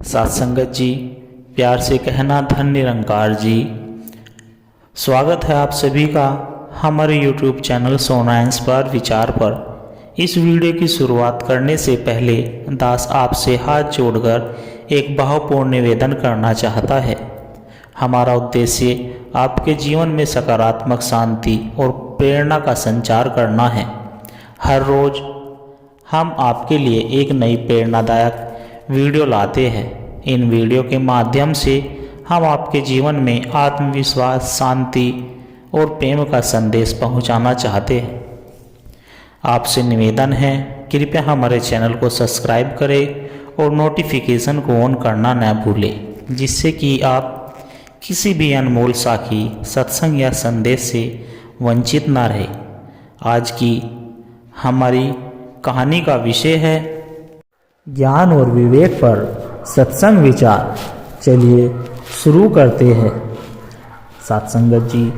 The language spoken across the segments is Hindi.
साथ संगत जी, प्यार से कहना धन निरंकार जी। स्वागत है आप सभी का हमारे YouTube चैनल सोना इंस्पायर विचार पर। इस वीडियो की शुरुआत करने से पहले दास आपसे हाथ जोड़कर एक भावपूर्ण निवेदन करना चाहता है। हमारा उद्देश्य आपके जीवन में सकारात्मक शांति और प्रेरणा का संचार करना है। हर रोज हम आपके लिए एक नई प्रेरणादायक वीडियो लाते हैं। इन वीडियो के माध्यम से हम आपके जीवन में आत्मविश्वास, शांति और प्रेम का संदेश पहुंचाना चाहते हैं। आपसे निवेदन है, कृपया हमारे चैनल को सब्सक्राइब करें और नोटिफिकेशन को ऑन करना न भूलें, जिससे कि आप किसी भी अनमोल साखी, सत्संग या संदेश से वंचित न रहे। आज की हमारी कहानी का विषय है ज्ञान और विवेक पर सत्संग विचार। चलिए शुरू करते हैं। सत्संगत जी,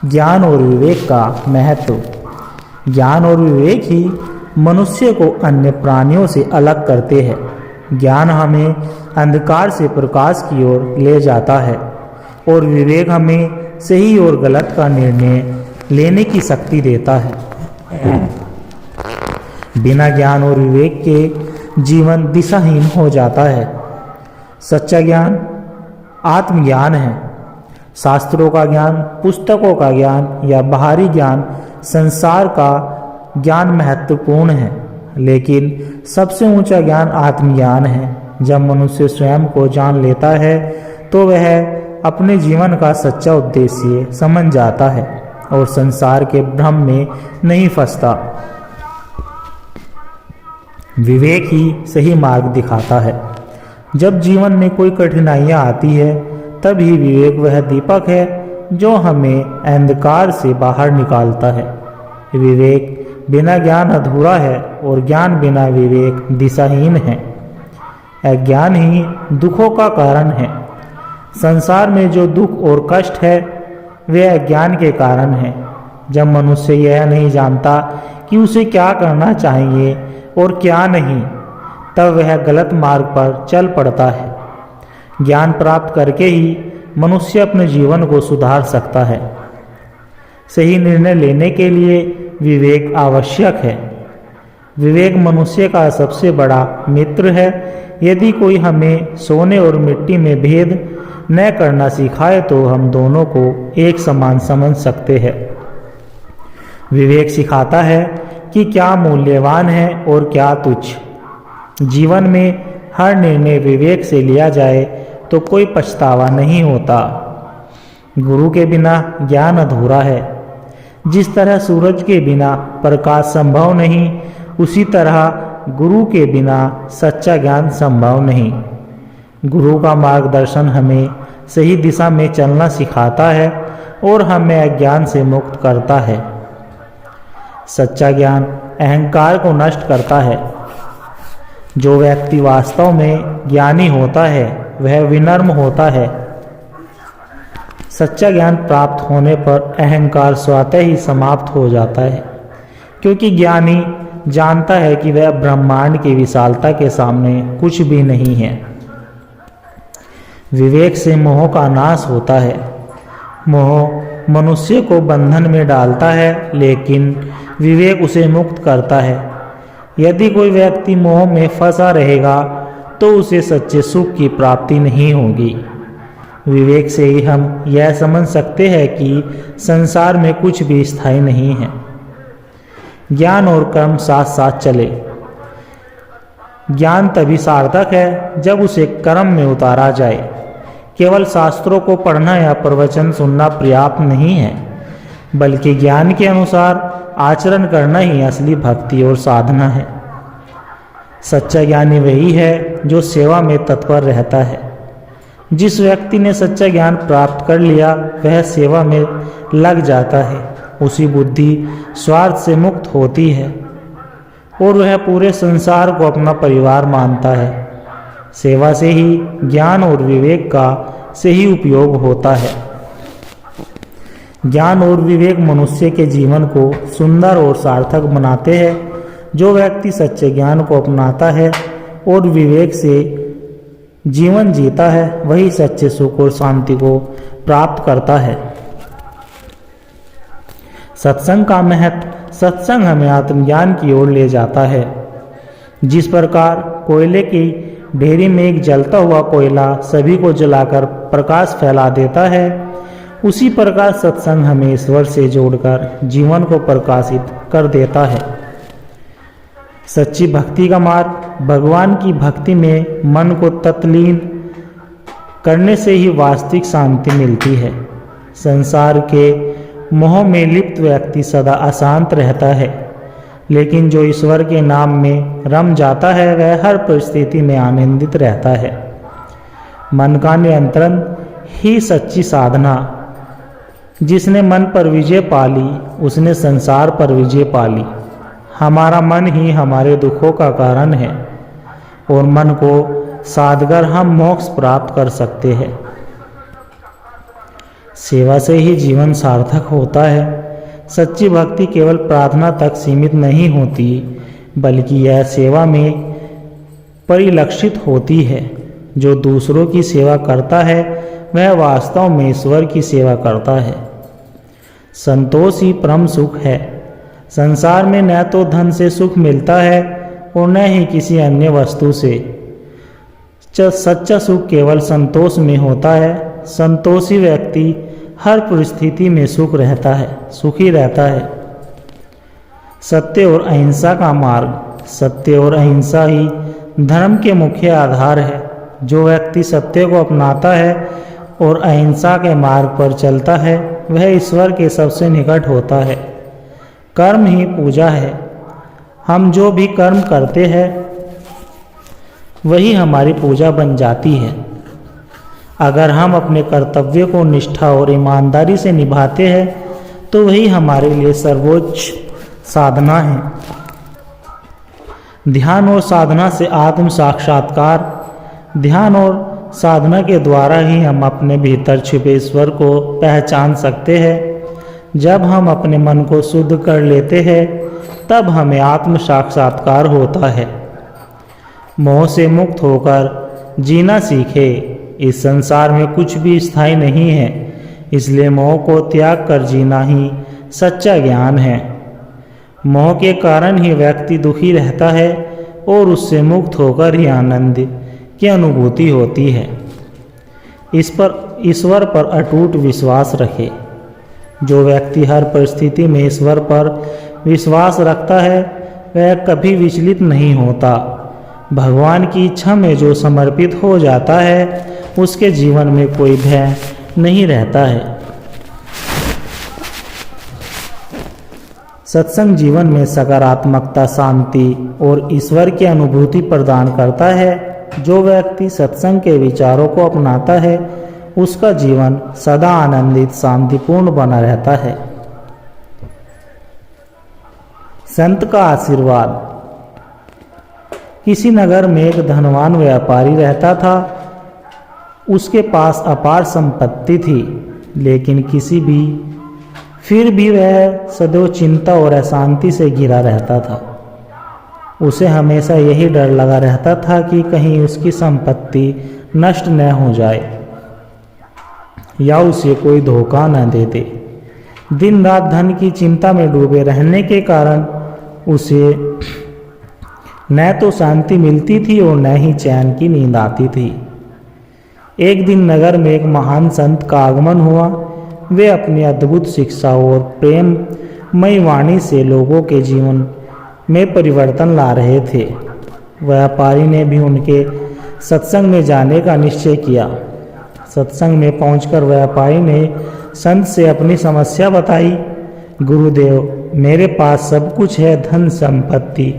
ज्ञान और विवेक का महत्व। ज्ञान और विवेक ही मनुष्य को अन्य प्राणियों से अलग करते हैं। ज्ञान हमें अंधकार से प्रकाश की ओर ले जाता है और विवेक हमें सही और गलत का निर्णय लेने की शक्ति देता है। बिना ज्ञान और विवेक के जीवन दिशाहीन हो जाता है। सच्चा ज्ञान आत्मज्ञान है। शास्त्रों का ज्ञान, पुस्तकों का ज्ञान या बाहरी ज्ञान, संसार का ज्ञान महत्वपूर्ण है, लेकिन सबसे ऊंचा ज्ञान आत्मज्ञान है। जब मनुष्य स्वयं को जान लेता है तो वह अपने जीवन का सच्चा उद्देश्य समझ जाता है और संसार के भ्रम में नहीं फंसता। विवेक ही सही मार्ग दिखाता है। जब जीवन में कोई कठिनाइयाँ आती है, तब ही विवेक वह दीपक है जो हमें अंधकार से बाहर निकालता है। विवेक बिना ज्ञान अधूरा है और ज्ञान बिना विवेक दिशाहीन है। अज्ञान ही दुखों का कारण है। संसार में जो दुख और कष्ट है वे अज्ञान के कारण है। जब मनुष्य यह नहीं जानता कि उसे क्या करना चाहिए और क्या नहीं, तब वह गलत मार्ग पर चल पड़ता है। ज्ञान प्राप्त करके ही मनुष्य अपने जीवन को सुधार सकता है। सही निर्णय लेने के लिए विवेक आवश्यक है। विवेक मनुष्य का सबसे बड़ा मित्र है। यदि कोई हमें सोने और मिट्टी में भेद न करना सिखाए तो हम दोनों को एक समान समझ सकते हैं। विवेक सिखाता है कि क्या मूल्यवान है और क्या तुच्छ। जीवन में हर निर्णय विवेक से लिया जाए तो कोई पछतावा नहीं होता। गुरु के बिना ज्ञान अधूरा है। जिस तरह सूरज के बिना प्रकाश संभव नहीं, उसी तरह गुरु के बिना सच्चा ज्ञान संभव नहीं। गुरु का मार्गदर्शन हमें सही दिशा में चलना सिखाता है और हमें अज्ञान से मुक्त करता है। सच्चा ज्ञान अहंकार को नष्ट करता है। जो व्यक्ति वास्तव में ज्ञानी होता है वह विनम्र होता है। सच्चा ज्ञान प्राप्त होने पर अहंकार स्वतः ही समाप्त हो जाता है, क्योंकि ज्ञानी जानता है कि वह ब्रह्मांड की विशालता के सामने कुछ भी नहीं है। विवेक से मोह का नाश होता है। मोह मनुष्य को बंधन में डालता है, लेकिन विवेक उसे मुक्त करता है। यदि कोई व्यक्ति मोह में फंसा रहेगा तो उसे सच्चे सुख की प्राप्ति नहीं होगी। विवेक से ही हम यह समझ सकते हैं कि संसार में कुछ भी स्थायी नहीं है। ज्ञान और कर्म साथ साथ चले। ज्ञान तभी सार्थक है जब उसे कर्म में उतारा जाए। केवल शास्त्रों को पढ़ना या प्रवचन सुनना पर्याप्त नहीं है, बल्कि ज्ञान के अनुसार आचरण करना ही असली भक्ति और साधना है। सच्चा ज्ञानी वही है जो सेवा में तत्पर रहता है। जिस व्यक्ति ने सच्चा ज्ञान प्राप्त कर लिया वह सेवा में लग जाता है। उसी बुद्धि स्वार्थ से मुक्त होती है और वह पूरे संसार को अपना परिवार मानता है। सेवा से ही ज्ञान और विवेक का सही उपयोग होता है। ज्ञान और विवेक मनुष्य के जीवन को सुंदर और सार्थक बनाते हैं। जो व्यक्ति सच्चे ज्ञान को अपनाता है और विवेक से जीवन जीता है वही सच्चे सुख और शांति को प्राप्त करता है। सत्संग का महत्व। सत्संग हमें आत्मज्ञान की ओर ले जाता है। जिस प्रकार कोयले की ढेरी में एक जलता हुआ कोयला सभी को जलाकर प्रकाश फैला देता है, उसी प्रकार सत्संग हमें ईश्वर से जोड़कर जीवन को प्रकाशित कर देता है। सच्ची भक्ति का मार्ग। भगवान की भक्ति में मन को तल्लीन करने से ही वास्तविक शांति मिलती है। संसार के मोह में लिप्त व्यक्ति सदा अशांत रहता है, लेकिन जो ईश्वर के नाम में रम जाता है वह हर परिस्थिति में आनंदित रहता है। मन का नियंत्रण ही सच्ची साधना। जिसने मन पर विजय पा ली उसने संसार पर विजय पा ली। हमारा मन ही हमारे दुखों का कारण है और मन को साधकर हम मोक्ष प्राप्त कर सकते हैं। सेवा से ही जीवन सार्थक होता है। सच्ची भक्ति केवल प्रार्थना तक सीमित नहीं होती, बल्कि यह सेवा में परिलक्षित होती है। जो दूसरों की सेवा करता है वह वास्तव में ईश्वर की सेवा करता है। संतोष ही परम सुख है। संसार में न तो धन से सुख मिलता है और न ही किसी अन्य वस्तु से। सच्चा सुख केवल संतोष में होता है। संतोषी व्यक्ति हर परिस्थिति में सुखी रहता है। सत्य और अहिंसा का मार्ग। सत्य और अहिंसा ही धर्म के मुख्य आधार है। जो व्यक्ति सत्य को अपनाता है और अहिंसा के मार्ग पर चलता है वह ईश्वर के सबसे निकट होता है। कर्म ही पूजा है। हम जो भी कर्म करते हैं वही हमारी पूजा बन जाती है। अगर हम अपने कर्तव्य को निष्ठा और ईमानदारी से निभाते हैं तो वही हमारे लिए सर्वोच्च साधना है। ध्यान और साधना से आत्म साक्षात्कार। ध्यान और साधना के द्वारा ही हम अपने भीतर छिपे ईश्वर को पहचान सकते हैं। जब हम अपने मन को शुद्ध कर लेते हैं तब हमें आत्म साक्षात्कार होता है। मोह से मुक्त होकर जीना सीखे। इस संसार में कुछ भी स्थायी नहीं है, इसलिए मोह को त्याग कर जीना ही सच्चा ज्ञान है। मोह के कारण ही व्यक्ति दुखी रहता है और उससे मुक्त होकर ही आनंद की अनुभूति होती है। ईश्वर पर अटूट विश्वास रखे। जो व्यक्ति हर परिस्थिति में ईश्वर पर विश्वास रखता है वह कभी विचलित नहीं होता। भगवान की इच्छा में जो समर्पित हो जाता है उसके जीवन में कोई भय नहीं रहता है। सत्संग जीवन में सकारात्मकता, शांति और ईश्वर की अनुभूति प्रदान करता है। जो व्यक्ति सत्संग के विचारों को अपनाता है उसका जीवन सदा आनंदित, शांतिपूर्ण बना रहता है। संत का आशीर्वाद। किसी नगर में एक धनवान व्यापारी रहता था। उसके पास अपार संपत्ति थी, लेकिन फिर भी वह सदैव चिंता और अशांति से घिरा रहता था। उसे हमेशा यही डर लगा रहता था कि कहीं उसकी संपत्ति नष्ट न हो जाए या उसे कोई धोखा न दे दे। दिन रात धन की चिंता में डूबे रहने के कारण उसे न तो शांति मिलती थी और न ही चैन की नींद आती थी। एक दिन नगर में एक महान संत का आगमन हुआ। वे अपनी अद्भुत शिक्षा और प्रेममयी वाणी से लोगों के जीवन में परिवर्तन ला रहे थे। व्यापारी ने भी उनके सत्संग में जाने का निश्चय किया। सत्संग में पहुंचकर व्यापारी ने संत से अपनी समस्या बताई। गुरुदेव, मेरे पास सब कुछ है, धन संपत्ति,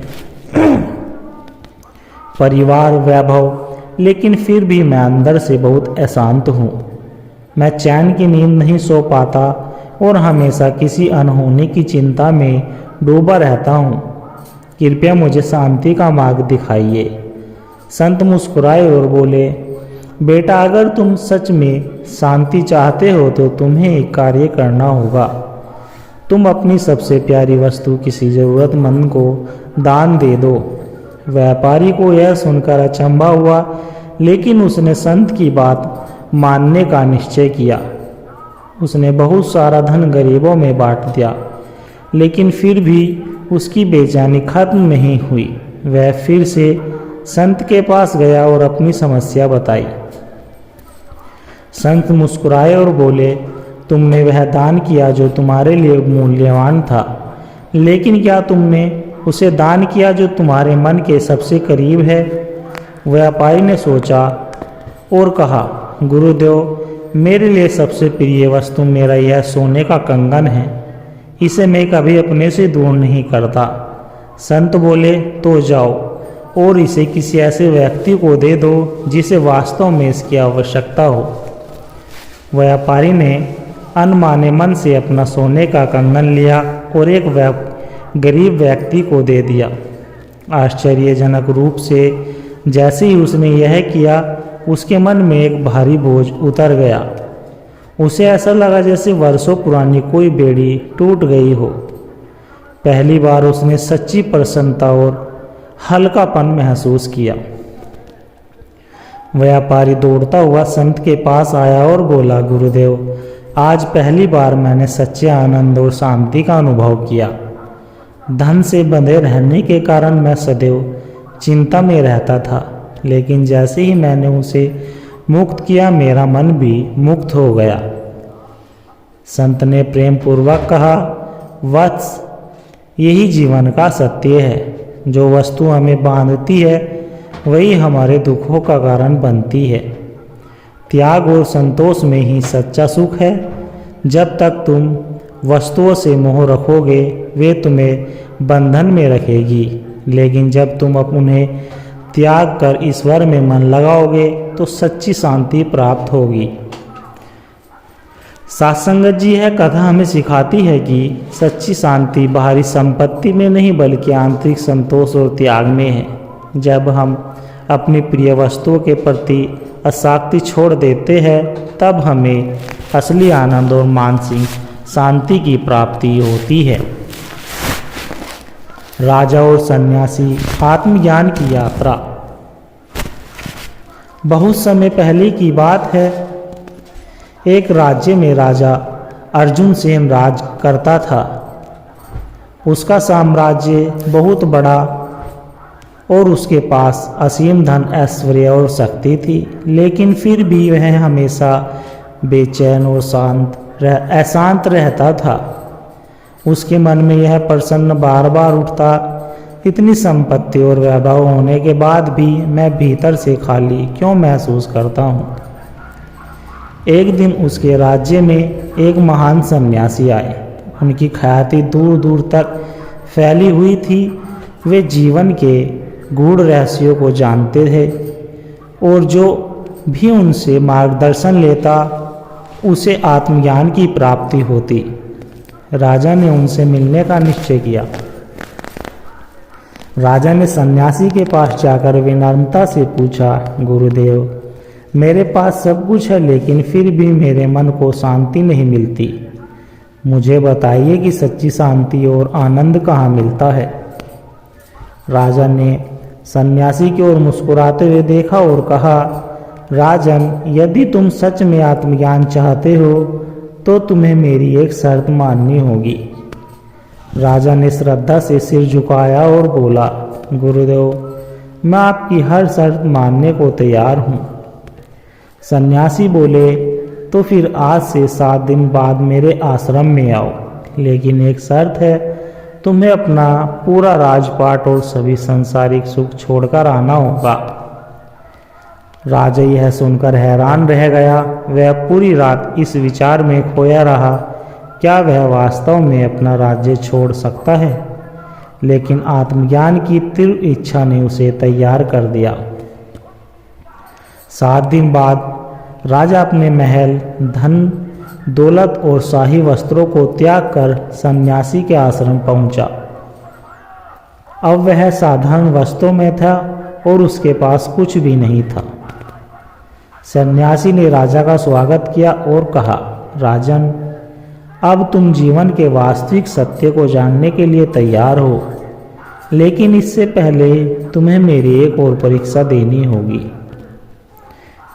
परिवार, वैभव, लेकिन फिर भी मैं अंदर से बहुत अशांत हूँ। मैं चैन की नींद नहीं सो पाता और हमेशा किसी अनहोनी की चिंता में डूबा रहता हूँ। कृपया मुझे शांति का मार्ग दिखाइए। संत मुस्कुराए और बोले, बेटा, अगर तुम सच में शांति चाहते हो तो तुम्हें एक कार्य करना होगा। तुम अपनी सबसे प्यारी वस्तु किसी ज़रूरतमंद को दान दे दो। व्यापारी को यह सुनकर अचंभा हुआ। लेकिन उसने संत की बात मानने का निश्चय किया। उसने बहुत सारा धन गरीबों में बांट दिया, लेकिन फिर भी उसकी बेचैनी खत्म नहीं हुई। वह फिर से संत के पास गया और अपनी समस्या बताई। संत मुस्कुराए और बोले, तुमने वह दान किया जो तुम्हारे लिए मूल्यवान था, लेकिन क्या तुमने उसे दान किया जो तुम्हारे मन के सबसे करीब है? व्यापारी ने सोचा और कहा, गुरुदेव, मेरे लिए सबसे प्रिय वस्तु मेरा यह सोने का कंगन है। इसे मैं कभी अपने से दूर नहीं करता। संत बोले, तो जाओ और इसे किसी ऐसे व्यक्ति को दे दो जिसे वास्तव में इसकी आवश्यकता हो। व्यापारी ने अनमाने मन से अपना सोने का कंगन लिया और एक गरीब व्यक्ति को दे दिया। आश्चर्यजनक रूप से जैसे ही उसने यह किया, उसके मन में एक भारी बोझ उतर गया। उसे ऐसा लगा जैसे वर्षों पुरानी कोई बेड़ी टूट गई हो। पहली बार उसने सच्ची प्रसन्नता और हल्कापन महसूस किया। व्यापारी दौड़ता हुआ संत के पास आया और बोला, गुरुदेव, आज पहली बार मैंने सच्चे आनंद और शांति का अनुभव किया। धन से बंधे रहने के कारण मैं सदैव चिंता में रहता था, लेकिन जैसे ही मैंने उसे मुक्त किया, मेरा मन भी मुक्त हो गया। संत ने प्रेम पूर्वक कहा, वत्स, यही जीवन का सत्य है। जो वस्तु हमें बांधती है वही हमारे दुखों का कारण बनती है। त्याग और संतोष में ही सच्चा सुख है। जब तक तुम वस्तुओं से मोह रखोगे, वे तुम्हें बंधन में रखेगी, लेकिन जब तुम उन्हें त्याग कर ईश्वर में मन लगाओगे तो सच्ची शांति प्राप्त होगी। सत्संगत जी, यह कथा हमें सिखाती है कि सच्ची शांति बाहरी संपत्ति में नहीं बल्कि आंतरिक संतोष और त्याग में है। जब हम अपनी प्रिय वस्तुओं के प्रति आसक्ति छोड़ देते हैं, तब हमें असली आनंद और मानसिक शांति की प्राप्ति होती है। राजा और सन्यासी, आत्मज्ञान की यात्रा। बहुत समय पहले की बात है। एक राज्य में राजा अर्जुन सेन राज करता था। उसका साम्राज्य बहुत बड़ा और उसके पास असीम धन, ऐश्वर्य और शक्ति थी, लेकिन फिर भी वह हमेशा बेचैन और अशांत रहता था। उसके मन में यह प्रश्न बार बार उठता, इतनी संपत्ति और वैभव होने के बाद भी मैं भीतर से खाली क्यों महसूस करता हूँ। एक दिन उसके राज्य में एक महान सन्यासी आए। उनकी ख्याति दूर दूर तक फैली हुई थी। वे जीवन के गूढ़ रहस्यों को जानते थे और जो भी उनसे मार्गदर्शन लेता उसे आत्मज्ञान की प्राप्ति होती। राजा ने उनसे मिलने का निश्चय किया। राजा ने सन्यासी के पास जाकर विनम्रता से पूछा, गुरुदेव, मेरे पास सब कुछ है, लेकिन फिर भी मेरे मन को शांति नहीं मिलती। मुझे बताइए कि सच्ची शांति और आनंद कहाँ मिलता है। राजा ने सन्यासी की ओर मुस्कुराते हुए देखा और कहा, राजन, यदि तुम सच में आत्मज्ञान चाहते हो तो तुम्हें मेरी एक शर्त माननी होगी। राजा ने श्रद्धा से सिर झुकाया और बोला, गुरुदेव, मैं आपकी हर शर्त मानने को तैयार हूँ। सन्यासी बोले, तो फिर आज से 7 दिन बाद मेरे आश्रम में आओ, लेकिन एक शर्त है, तुम्हें अपना पूरा राजपाट और सभी सांसारिक सुख छोड़कर आना होगा। राजा यह सुनकर हैरान रह गया। वह पूरी रात इस विचार में खोया रहा, क्या वह वास्तव में अपना राज्य छोड़ सकता है? लेकिन आत्मज्ञान की तीव्र इच्छा ने उसे तैयार कर दिया। 7 दिन बाद राजा अपने महल, धन दौलत और शाही वस्त्रों को त्याग कर सन्यासी के आश्रम पहुंचा। अब वह साधारण वस्त्रों में था और उसके पास कुछ भी नहीं था। सन्यासी ने राजा का स्वागत किया और कहा, राजन, अब तुम जीवन के वास्तविक सत्य को जानने के लिए तैयार हो, लेकिन इससे पहले तुम्हें मेरी एक और परीक्षा देनी होगी।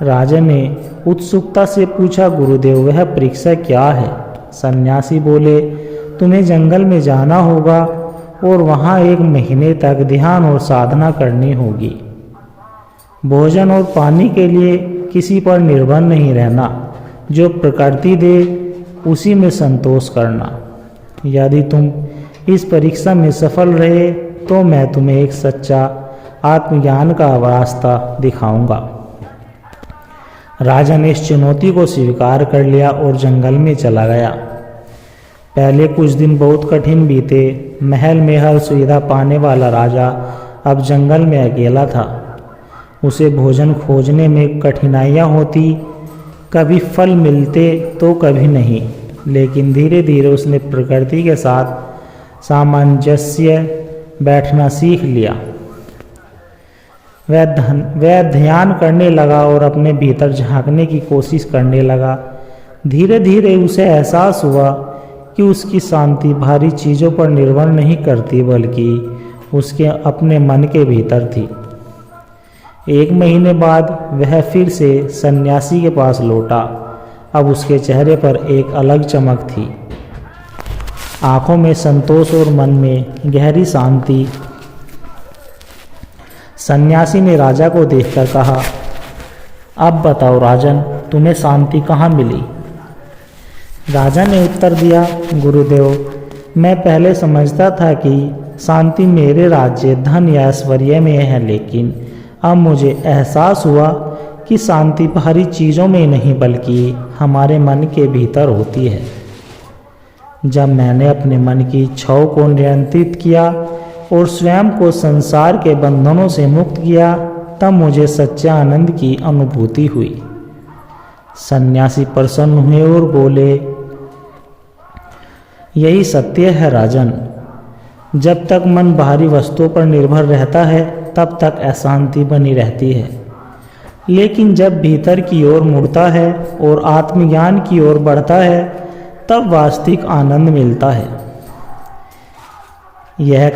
राजन ने उत्सुकता से पूछा, गुरुदेव वह परीक्षा क्या है? सन्यासी बोले, तुम्हें जंगल में जाना होगा और वहाँ 1 महीने तक ध्यान और साधना करनी होगी। भोजन और पानी के लिए किसी पर निर्भर नहीं रहना, जो प्रकृति दे उसी में संतोष करना। यदि तुम इस परीक्षा में सफल रहे तो मैं तुम्हें एक सच्चा आत्मज्ञान का रास्ता दिखाऊंगा। राजा ने इस चुनौती को स्वीकार कर लिया और जंगल में चला गया। पहले कुछ दिन बहुत कठिन बीते। महल में हर सुविधा पाने वाला राजा अब जंगल में अकेला था। उसे भोजन खोजने में कठिनाइयाँ होती, कभी फल मिलते तो कभी नहीं, लेकिन धीरे धीरे उसने प्रकृति के साथ सामंजस्य बैठना सीख लिया। वह ध्यान करने लगा और अपने भीतर झांकने की कोशिश करने लगा। धीरे धीरे उसे एहसास हुआ कि उसकी शांति भारी चीज़ों पर निर्भर नहीं करती, बल्कि उसके अपने मन के भीतर थी। 1 महीने बाद वह फिर से सन्यासी के पास लौटा। अब उसके चेहरे पर एक अलग चमक थी, आंखों में संतोष और मन में गहरी शांति। सन्यासी ने राजा को देखकर कहा, अब बताओ राजन, तुम्हें शांति कहाँ मिली? राजा ने उत्तर दिया, गुरुदेव, मैं पहले समझता था कि शांति मेरे राज्य, धन या ऐश्वर्य में है, लेकिन अब मुझे एहसास हुआ कि शांति बाहरी चीज़ों में नहीं बल्कि हमारे मन के भीतर होती है। जब मैंने अपने मन की इच्छाओं को नियंत्रित किया और स्वयं को संसार के बंधनों से मुक्त किया, तब मुझे सच्चे आनंद की अनुभूति हुई। सन्यासी प्रसन्न हुए और बोले, यही सत्य है राजन। जब तक मन बाहरी वस्तुओं पर निर्भर रहता है तब तक अशांति बनी रहती है, लेकिन जब भीतर की ओर मुड़ता है और आत्मज्ञान की ओर बढ़ता है तब वास्तविक आनंद मिलता है। यह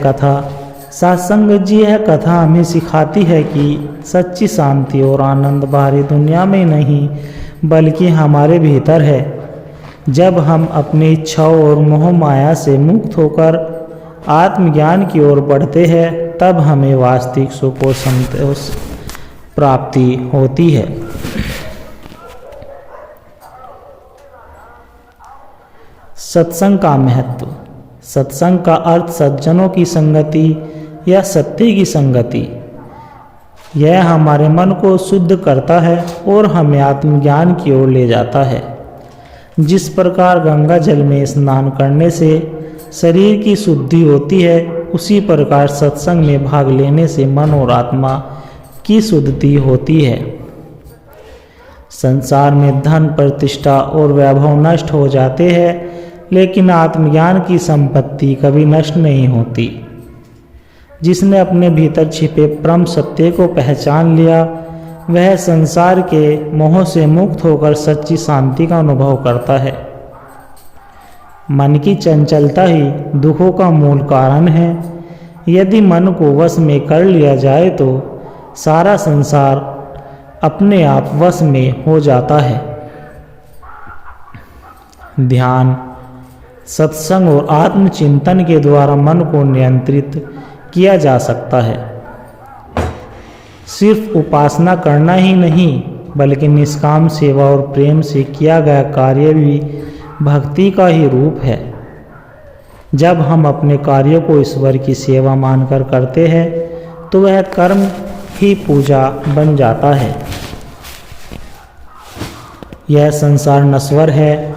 कथा हमें सिखाती है कि सच्ची शांति और आनंद बाहरी दुनिया में नहीं बल्कि हमारे भीतर है। जब हम अपनी इच्छाओं और मोह माया से मुक्त होकर आत्मज्ञान की ओर बढ़ते हैं तब हमें वास्तविक सुख और संतोष प्राप्ति होती है। सत्संग का महत्व। सत्संग का अर्थ सज्जनों की संगति या सत्य की संगति। यह हमारे मन को शुद्ध करता है और हमें आत्मज्ञान की ओर ले जाता है। जिस प्रकार गंगा जल में स्नान करने से शरीर की शुद्धि होती है, उसी प्रकार सत्संग में भाग लेने से मन और आत्मा की शुद्धि होती है। संसार में धन, प्रतिष्ठा और वैभव नष्ट हो जाते हैं, लेकिन आत्मज्ञान की संपत्ति कभी नष्ट नहीं होती। जिसने अपने भीतर छिपे परम सत्य को पहचान लिया, वह संसार के मोह से मुक्त होकर सच्ची शांति का अनुभव करता है। मन की चंचलता ही दुखों का मूल कारण है। यदि मन को वश में कर लिया जाए तो सारा संसार अपने आप वश में हो जाता है। ध्यान, सत्संग और आत्मचिंतन के द्वारा मन को नियंत्रित किया जा सकता है। सिर्फ उपासना करना ही नहीं बल्कि निष्काम सेवा और प्रेम से किया गया कार्य भी भक्ति का ही रूप है। जब हम अपने कार्यों को ईश्वर की सेवा मानकर करते हैं तो वह कर्म ही पूजा बन जाता है। यह संसार नश्वर है,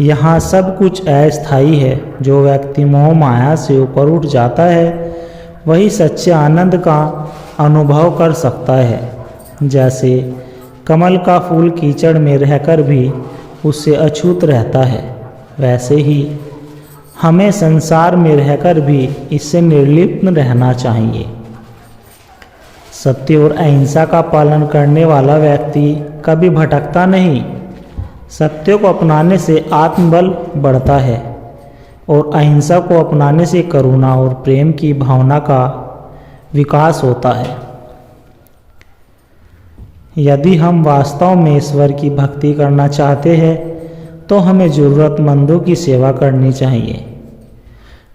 यहाँ सब कुछ अस्थायी है। जो व्यक्ति मोह माया से ऊपर उठ जाता है वही सच्चे आनंद का अनुभव कर सकता है। जैसे कमल का फूल कीचड़ में रहकर भी उससे अछूत रहता है, वैसे ही हमें संसार में रहकर भी इससे निर्लिप्त रहना चाहिए। सत्य और अहिंसा का पालन करने वाला व्यक्ति कभी भटकता नहीं। सत्य को अपनाने से आत्मबल बढ़ता है और अहिंसा को अपनाने से करुणा और प्रेम की भावना का विकास होता है। यदि हम वास्तव में ईश्वर की भक्ति करना चाहते हैं तो हमें ज़रूरतमंदों की सेवा करनी चाहिए।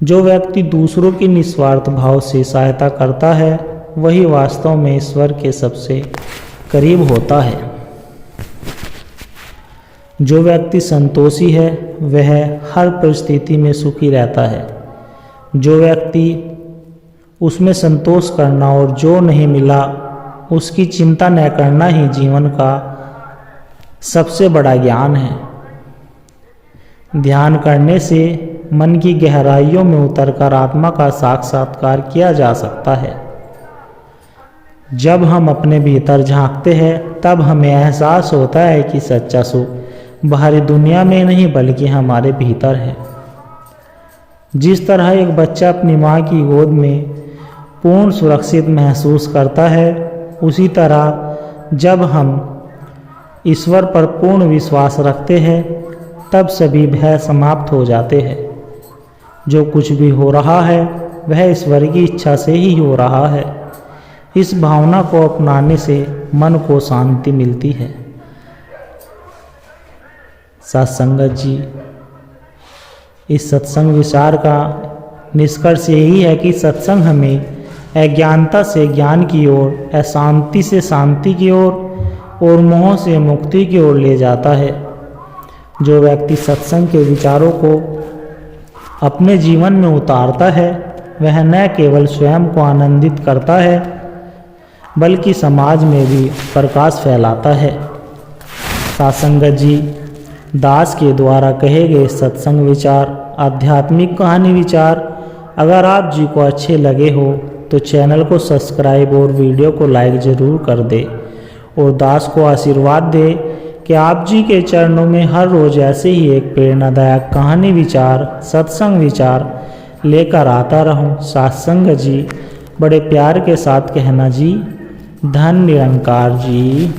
जो व्यक्ति दूसरों की निस्वार्थ भाव से सहायता करता है वही वास्तव में ईश्वर के सबसे करीब होता है। जो व्यक्ति संतोषी है वह हर परिस्थिति में सुखी रहता है। जो व्यक्ति उसमें संतोष करना और जो नहीं मिला उसकी चिंता न करना ही जीवन का सबसे बड़ा ज्ञान है। ध्यान करने से मन की गहराइयों में उतरकर आत्मा का साक्षात्कार किया जा सकता है। जब हम अपने भीतर झांकते हैं तब हमें एहसास होता है कि सच्चा सुख बाहरी दुनिया में नहीं बल्कि हमारे भीतर है। जिस तरह एक बच्चा अपनी माँ की गोद में पूर्ण सुरक्षित महसूस करता है, उसी तरह जब हम ईश्वर पर पूर्ण विश्वास रखते हैं तब सभी भय समाप्त हो जाते हैं। जो कुछ भी हो रहा है वह ईश्वर की इच्छा से ही हो रहा है। इस भावना को अपनाने से मन को शांति मिलती है। सत्संगत जी, इस सत्संग विचार का निष्कर्ष यही है कि सत्संग हमें अज्ञानता से ज्ञान की ओर, अशांति से शांति की ओर और मोह से मुक्ति की ओर ले जाता है। जो व्यक्ति सत्संग के विचारों को अपने जीवन में उतारता है वह न केवल स्वयं को आनंदित करता है बल्कि समाज में भी प्रकाश फैलाता है। सत्संगत जी, दास के द्वारा कहे गए सत्संग विचार, आध्यात्मिक कहानी विचार अगर आप जी को अच्छे लगे हो तो चैनल को सब्सक्राइब और वीडियो को लाइक ज़रूर कर दे और दास को आशीर्वाद दे कि आप जी के चरणों में हर रोज़ ऐसे ही एक प्रेरणादायक कहानी विचार, सत्संग विचार लेकर आता रहूं। सत्संग जी, बड़े प्यार के साथ कहना जी। धन निरंकार जी।